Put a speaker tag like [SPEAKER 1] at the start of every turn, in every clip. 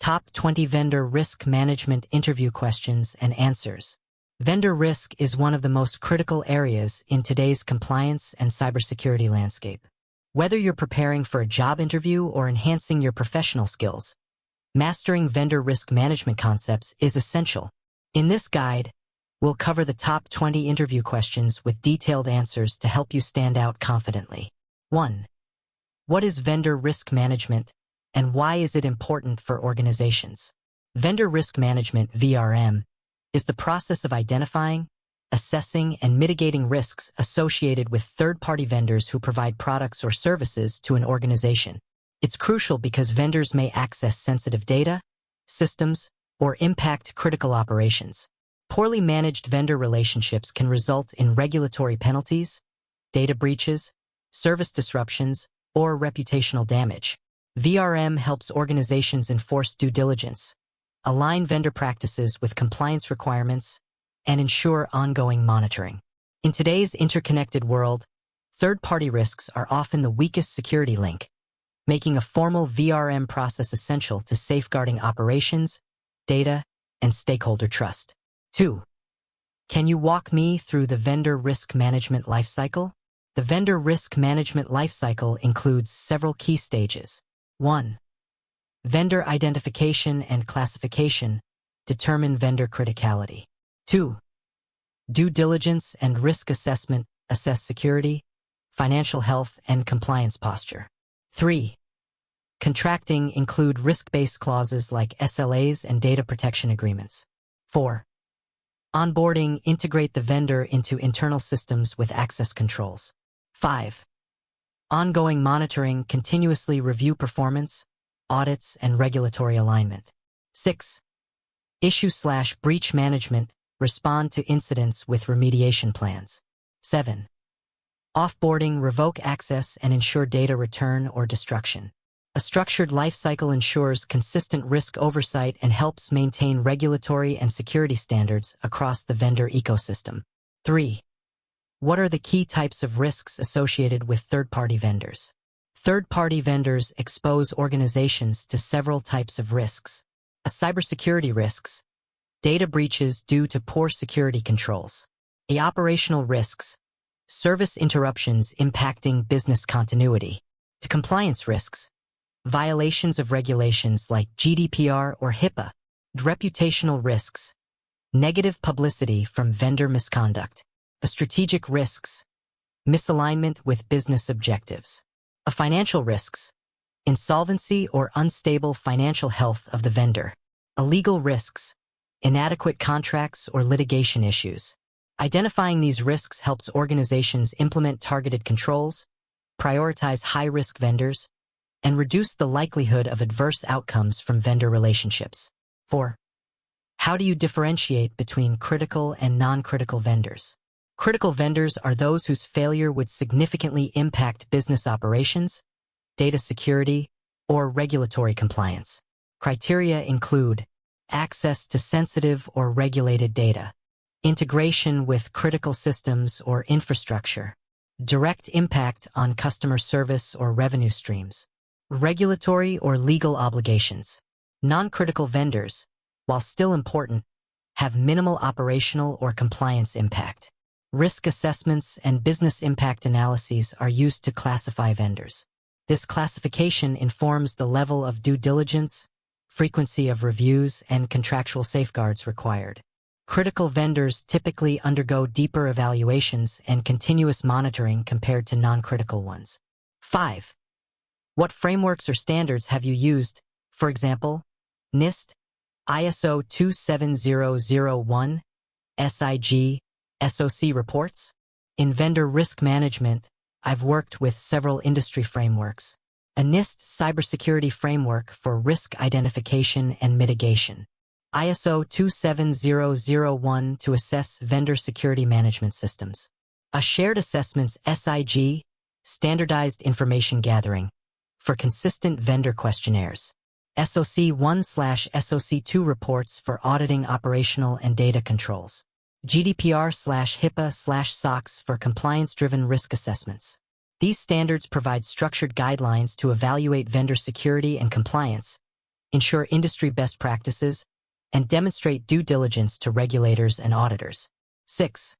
[SPEAKER 1] Top 20 Vendor Risk Management Interview Questions and Answers. Vendor risk is one of the most critical areas in today's compliance and cybersecurity landscape. Whether you're preparing for a job interview or enhancing your professional skills, mastering vendor risk management concepts is essential. In this guide, we'll cover the top 20 interview questions with detailed answers to help you stand out confidently. 1. What is vendor risk management, and why is it important for organizations? Vendor risk management, VRM, is the process of identifying, assessing, and mitigating risks associated with third-party vendors who provide products or services to an organization. It's crucial because vendors may access sensitive data, systems, or impact critical operations. Poorly managed vendor relationships can result in regulatory penalties, data breaches, service disruptions, or reputational damage. VRM helps organizations enforce due diligence, align vendor practices with compliance requirements, and ensure ongoing monitoring. In today's interconnected world, third-party risks are often the weakest security link, making a formal VRM process essential to safeguarding operations, data, and stakeholder trust. 2. Can you walk me through the vendor risk management lifecycle? The vendor risk management lifecycle includes several key stages. 1. Vendor identification and classification determine vendor criticality. 2. Due diligence and risk assessment assess security, financial health, and compliance posture. 3. Contracting include risk-based clauses like SLAs and data protection agreements. 4. Onboarding integrate the vendor into internal systems with access controls. 5. Ongoing monitoring continuously review performance, audits, and regulatory alignment. 6. Issue/breach management respond to incidents with remediation plans. 7. Offboarding revoke access and ensure data return or destruction. A structured lifecycle ensures consistent risk oversight and helps maintain regulatory and security standards across the vendor ecosystem. 3. What are the key types of risks associated with third-party vendors? Third-party vendors expose organizations to several types of risks. Cybersecurity risks, data breaches due to poor security controls. Operational risks, service interruptions impacting business continuity. Compliance risks, violations of regulations like GDPR or HIPAA. Reputational risks, negative publicity from vendor misconduct. Strategic risks, misalignment with business objectives. Financial risks, insolvency or unstable financial health of the vendor. Legal risks, inadequate contracts or litigation issues. Identifying these risks helps organizations implement targeted controls, prioritize high-risk vendors, and reduce the likelihood of adverse outcomes from vendor relationships. 4. How do you differentiate between critical and non-critical vendors? Critical vendors are those whose failure would significantly impact business operations, data security, or regulatory compliance. Criteria include access to sensitive or regulated data, integration with critical systems or infrastructure, direct impact on customer service or revenue streams, regulatory or legal obligations. Non-critical vendors, while still important, have minimal operational or compliance impact. Risk assessments and business impact analyses are used to classify vendors. This classification informs the level of due diligence, frequency of reviews, and contractual safeguards required. Critical vendors typically undergo deeper evaluations and continuous monitoring compared to non-critical ones. 5. What frameworks or standards have you used? For example, NIST, ISO 27001, SIG, SOC reports? In vendor risk management, I've worked with several industry frameworks. A NIST cybersecurity framework for risk identification and mitigation. ISO 27001 to assess vendor security management systems. A shared assessments SIG, standardized information gathering, for consistent vendor questionnaires. SOC 1/SOC 2 reports for auditing operational and data controls. GDPR/HIPAA/SOX for compliance-driven risk assessments. These standards provide structured guidelines to evaluate vendor security and compliance, ensure industry best practices, and demonstrate due diligence to regulators and auditors. 6.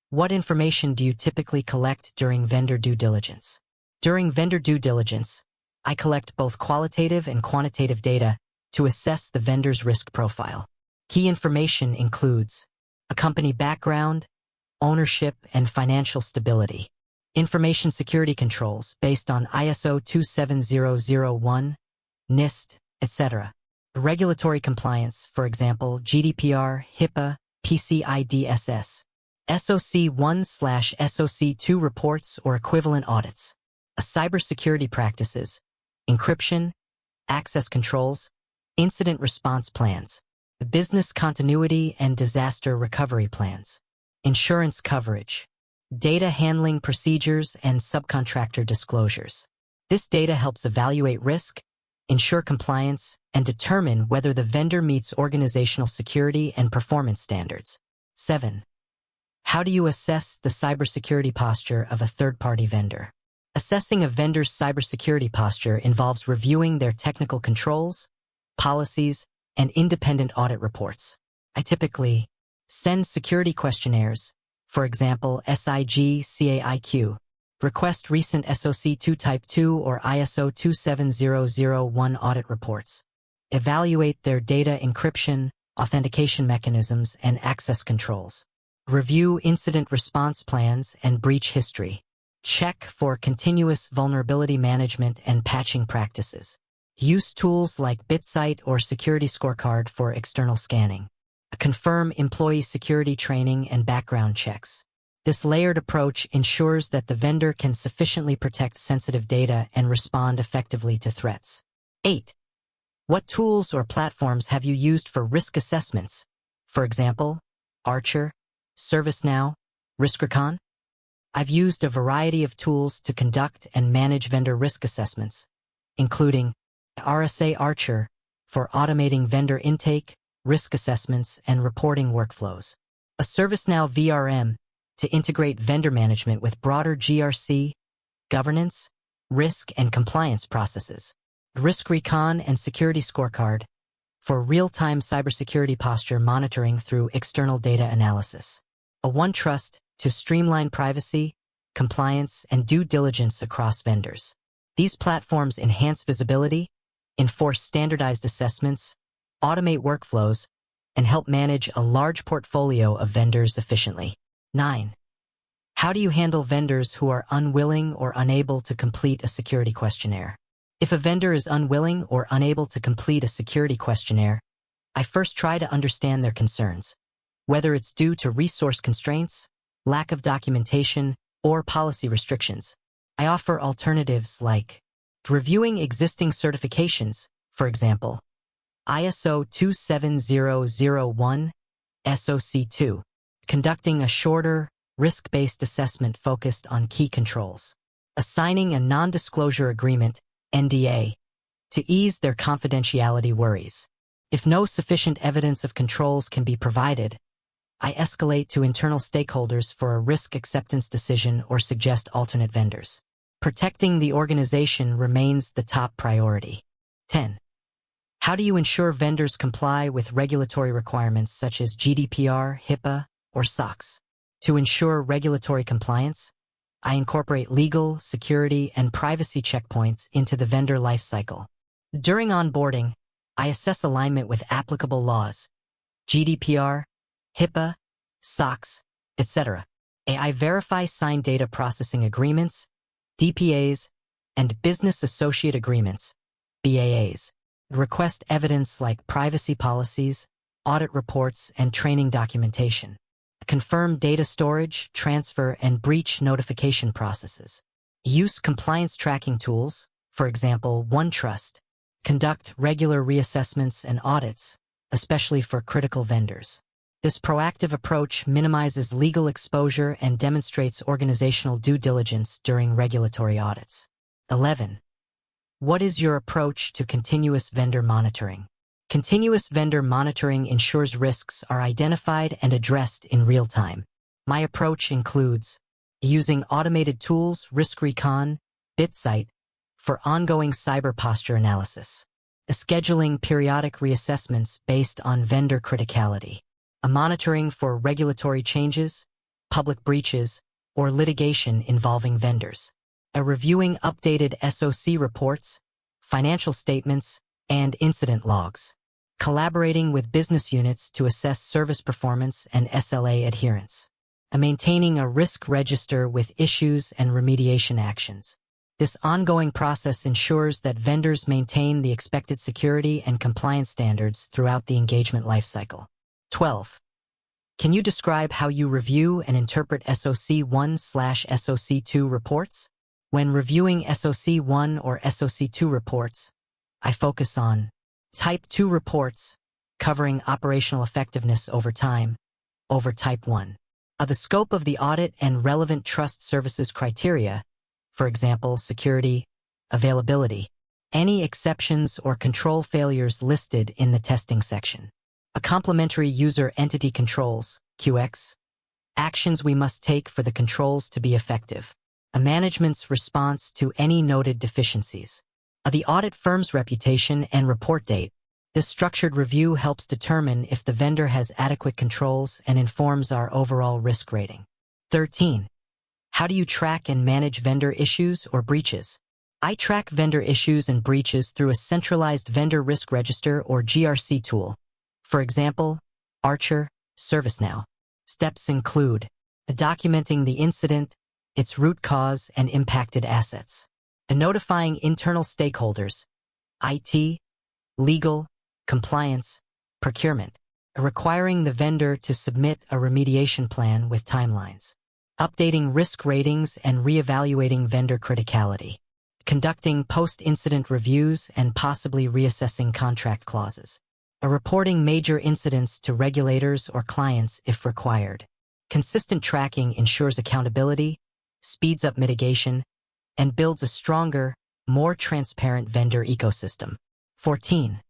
[SPEAKER 1] What information do you typically collect during vendor due diligence? During vendor due diligence, I collect both qualitative and quantitative data to assess the vendor's risk profile. Key information includes a company background, ownership, and financial stability, information security controls based on ISO 27001, NIST, etc. Regulatory compliance, for example, GDPR, HIPAA, PCI DSS, SOC 1/SOC 2 reports or equivalent audits. Cybersecurity practices, encryption, access controls, incident response plans, business continuity and disaster recovery plans, insurance coverage, data handling procedures, and subcontractor disclosures. This data helps evaluate risk, ensure compliance, and determine whether the vendor meets organizational security and performance standards. 7. How do you assess the cybersecurity posture of a third-party vendor? Assessing a vendor's cybersecurity posture involves reviewing their technical controls, policies, and independent audit reports. I typically send security questionnaires, for example, SIG CAIQ, request recent SOC 2 Type 2 or ISO 27001 audit reports, evaluate their data encryption, authentication mechanisms, and access controls, review incident response plans and breach history, check for continuous vulnerability management and patching practices, use tools like BitSight or Security Scorecard for external scanning, confirm employee security training and background checks. This layered approach ensures that the vendor can sufficiently protect sensitive data and respond effectively to threats. 8. What tools or platforms have you used for risk assessments? For example, Archer, ServiceNow, RiskRecon? I've used a variety of tools to conduct and manage vendor risk assessments, including RSA Archer for automating vendor intake, risk assessments, and reporting workflows, a ServiceNow VRM to integrate vendor management with broader GRC, governance, risk, and compliance processes, RiskRecon and Security Scorecard for real-time cybersecurity posture monitoring through external data analysis, a OneTrust to streamline privacy, compliance, and due diligence across vendors. These platforms enhance visibility, enforce standardized assessments, automate workflows, and help manage a large portfolio of vendors efficiently. 9. How do you handle vendors who are unwilling or unable to complete a security questionnaire? If a vendor is unwilling or unable to complete a security questionnaire, I first try to understand their concerns, whether it's due to resource constraints, lack of documentation, or policy restrictions. I offer alternatives like reviewing existing certifications, for example, ISO 27001, SOC 2, conducting a shorter, risk-based assessment focused on key controls, assigning a non-disclosure agreement, NDA, to ease their confidentiality worries. If no sufficient evidence of controls can be provided, I escalate to internal stakeholders for a risk acceptance decision or suggest alternate vendors. Protecting the organization remains the top priority. 10. How do you ensure vendors comply with regulatory requirements such as GDPR, HIPAA, or SOX? To ensure regulatory compliance, I incorporate legal, security, and privacy checkpoints into the vendor lifecycle. During onboarding, I assess alignment with applicable laws, GDPR, HIPAA, SOX, etc. I verify signed data processing agreements, DPAs, and business associate agreements, BAAs. Request evidence like privacy policies, audit reports, and training documentation. Confirm data storage, transfer, and breach notification processes. Use compliance tracking tools, for example, OneTrust. Conduct regular reassessments and audits, especially for critical vendors. This proactive approach minimizes legal exposure and demonstrates organizational due diligence during regulatory audits. 11. What is your approach to continuous vendor monitoring? Continuous vendor monitoring ensures risks are identified and addressed in real time. My approach includes using automated tools, RiskRecon, BitSight, for ongoing cyber posture analysis, scheduling periodic reassessments based on vendor criticality, monitoring for regulatory changes, public breaches, or litigation involving vendors, reviewing updated SOC reports, financial statements, and incident logs, collaborating with business units to assess service performance and SLA adherence, maintaining a risk register with issues and remediation actions. This ongoing process ensures that vendors maintain the expected security and compliance standards throughout the engagement lifecycle. 12. Can you describe how you review and interpret SOC1/SOC2 reports? When reviewing SOC1 or SOC2 reports, I focus on Type 2 reports, covering operational effectiveness over time, over Type 1. The scope of the audit and relevant trust services criteria, for example, security, availability, any exceptions or control failures listed in the testing section. A complementary user entity controls, QX, actions we must take for the controls to be effective. A management's response to any noted deficiencies. The audit firm's reputation and report date. This structured review helps determine if the vendor has adequate controls and informs our overall risk rating. 13. How do you track and manage vendor issues or breaches? I track vendor issues and breaches through a centralized vendor risk register or GRC tool. For example, Archer, ServiceNow. Steps include documenting the incident, its root cause, and impacted assets. Notifying internal stakeholders, IT, legal, compliance, procurement. Requiring the vendor to submit a remediation plan with timelines. Updating risk ratings and reevaluating vendor criticality. Conducting post-incident reviews and possibly reassessing contract clauses. Reporting major incidents to regulators or clients if required. Consistent tracking ensures accountability, speeds up mitigation, and builds a stronger, more transparent vendor ecosystem. 14.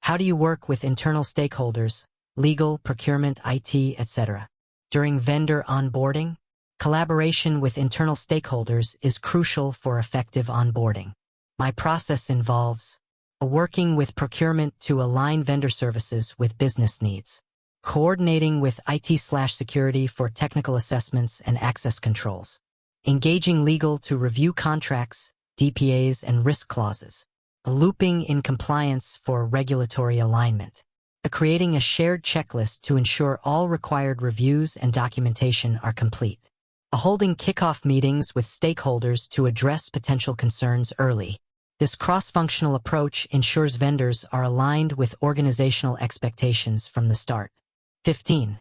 [SPEAKER 1] How do you work with internal stakeholders, legal, procurement, IT, etc.? During vendor onboarding, collaboration with internal stakeholders is crucial for effective onboarding. My process involves working with procurement to align vendor services with business needs, coordinating with IT/security for technical assessments and access controls, engaging legal to review contracts, DPAs, and risk clauses, looping in compliance for regulatory alignment, creating a shared checklist to ensure all required reviews and documentation are complete, holding kickoff meetings with stakeholders to address potential concerns early. This cross-functional approach ensures vendors are aligned with organizational expectations from the start. 15.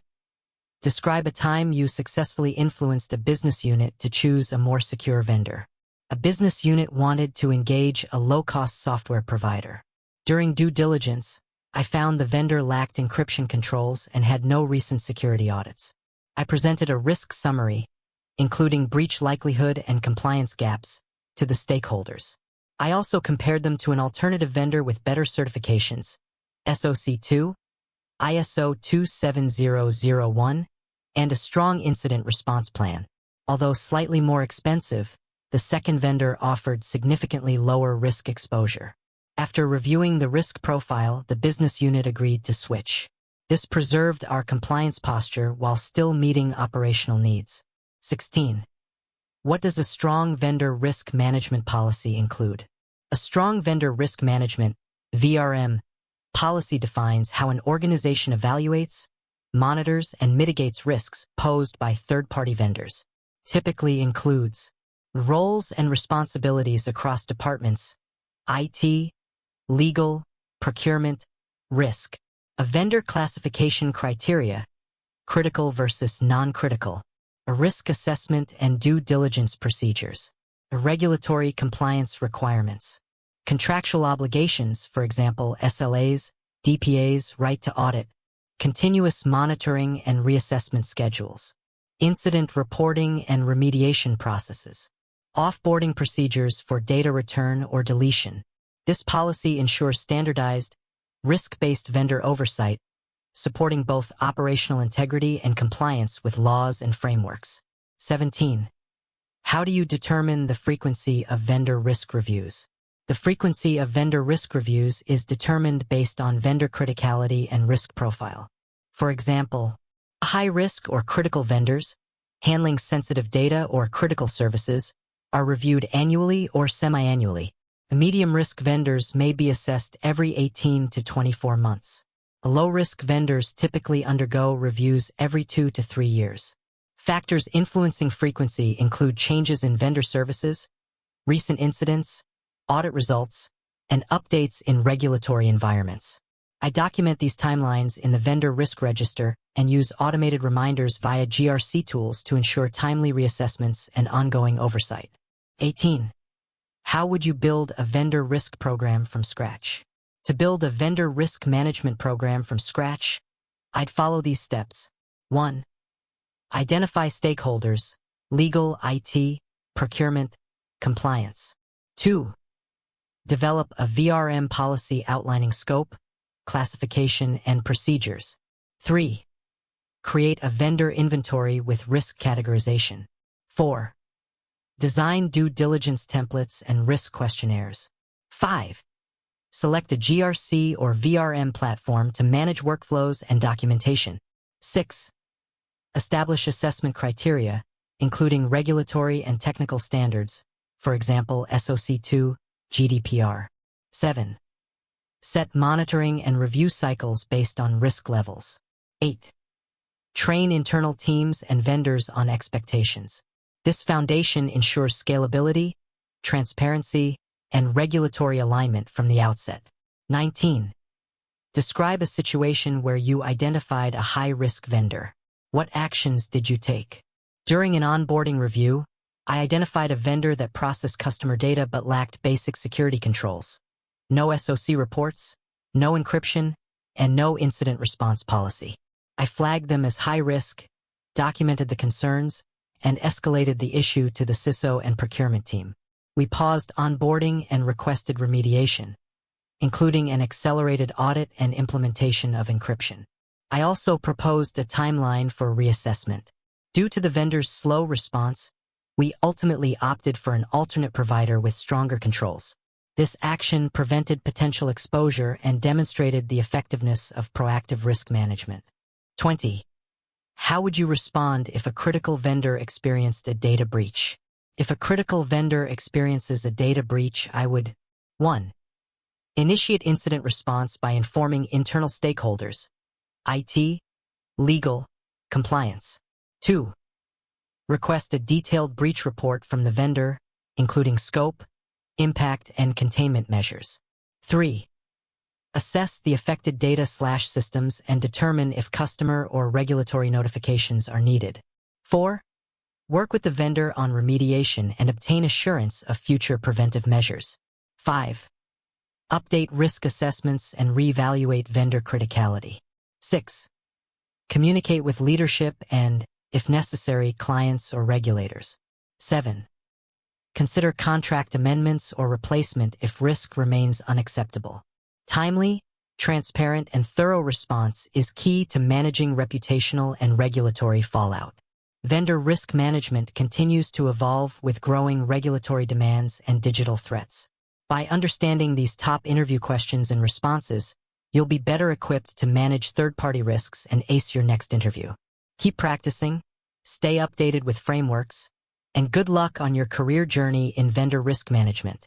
[SPEAKER 1] Describe a time you successfully influenced a business unit to choose a more secure vendor. A business unit wanted to engage a low-cost software provider. During due diligence, I found the vendor lacked encryption controls and had no recent security audits. I presented a risk summary, including breach likelihood and compliance gaps, to the stakeholders. I also compared them to an alternative vendor with better certifications, SOC2, ISO 27001, and a strong incident response plan. Although slightly more expensive, the second vendor offered significantly lower risk exposure. After reviewing the risk profile, the business unit agreed to switch. This preserved our compliance posture while still meeting operational needs. 16. What does a strong vendor risk management policy include? A strong vendor risk management, VRM, policy defines how an organization evaluates, monitors, and mitigates risks posed by third-party vendors. Typically includes roles and responsibilities across departments, IT, legal, procurement, risk, a vendor classification criteria, critical versus non-critical, a risk assessment and due diligence procedures, regulatory compliance requirements, contractual obligations, for example, SLAs, DPAs, right to audit, continuous monitoring and reassessment schedules, incident reporting and remediation processes, offboarding procedures for data return or deletion. This policy ensures standardized, risk-based vendor oversight, supporting both operational integrity and compliance with laws and frameworks. 17. How do you determine the frequency of vendor risk reviews? The frequency of vendor risk reviews is determined based on vendor criticality and risk profile. For example, high-risk or critical vendors, handling sensitive data or critical services, are reviewed annually or semi-annually. Medium-risk vendors may be assessed every 18 to 24 months. Low-risk vendors typically undergo reviews every 2 to 3 years. Factors influencing frequency include changes in vendor services, recent incidents, audit results, and updates in regulatory environments. I document these timelines in the Vendor Risk Register and use automated reminders via GRC tools to ensure timely reassessments and ongoing oversight. 18. How would you build a vendor risk program from scratch? To build a vendor risk management program from scratch, I'd follow these steps. 1. Identify stakeholders: legal, IT, procurement, compliance. 2. Develop a VRM policy outlining scope, classification, and procedures. 3. Create a vendor inventory with risk categorization. 4. Design due diligence templates and risk questionnaires. 5. Select a GRC or VRM platform to manage workflows and documentation. 6. Establish assessment criteria, including regulatory and technical standards, for example, SOC 2, GDPR. 7. Set monitoring and review cycles based on risk levels. 8. Train internal teams and vendors on expectations. This foundation ensures scalability, transparency, and regulatory alignment from the outset. 19. Describe a situation where you identified a high-risk vendor. What actions did you take? During an onboarding review, I identified a vendor that processed customer data but lacked basic security controls. No SOC reports, no encryption, and no incident response policy. I flagged them as high risk, documented the concerns, and escalated the issue to the CISO and procurement team. We paused onboarding and requested remediation, including an accelerated audit and implementation of encryption. I also proposed a timeline for reassessment. Due to the vendor's slow response, we ultimately opted for an alternate provider with stronger controls. This action prevented potential exposure and demonstrated the effectiveness of proactive risk management. 20. How would you respond if a critical vendor experienced a data breach? If a critical vendor experiences a data breach, I would 1. Initiate incident response by informing internal stakeholders: IT, legal, compliance. 2. Request a detailed breach report from the vendor, including scope, impact, and containment measures. 3. Assess the affected data/systems and determine if customer or regulatory notifications are needed. 4. Work with the vendor on remediation and obtain assurance of future preventive measures. 5. Update risk assessments and reevaluate vendor criticality. 6. Communicate with leadership and, if necessary, clients or regulators. 7. Consider contract amendments or replacement if risk remains unacceptable. Timely, transparent, and thorough response is key to managing reputational and regulatory fallout. Vendor risk management continues to evolve with growing regulatory demands and digital threats. By understanding these top interview questions and responses, you'll be better equipped to manage third-party risks and ace your next interview. Keep practicing, stay updated with frameworks, and good luck on your career journey in vendor risk management.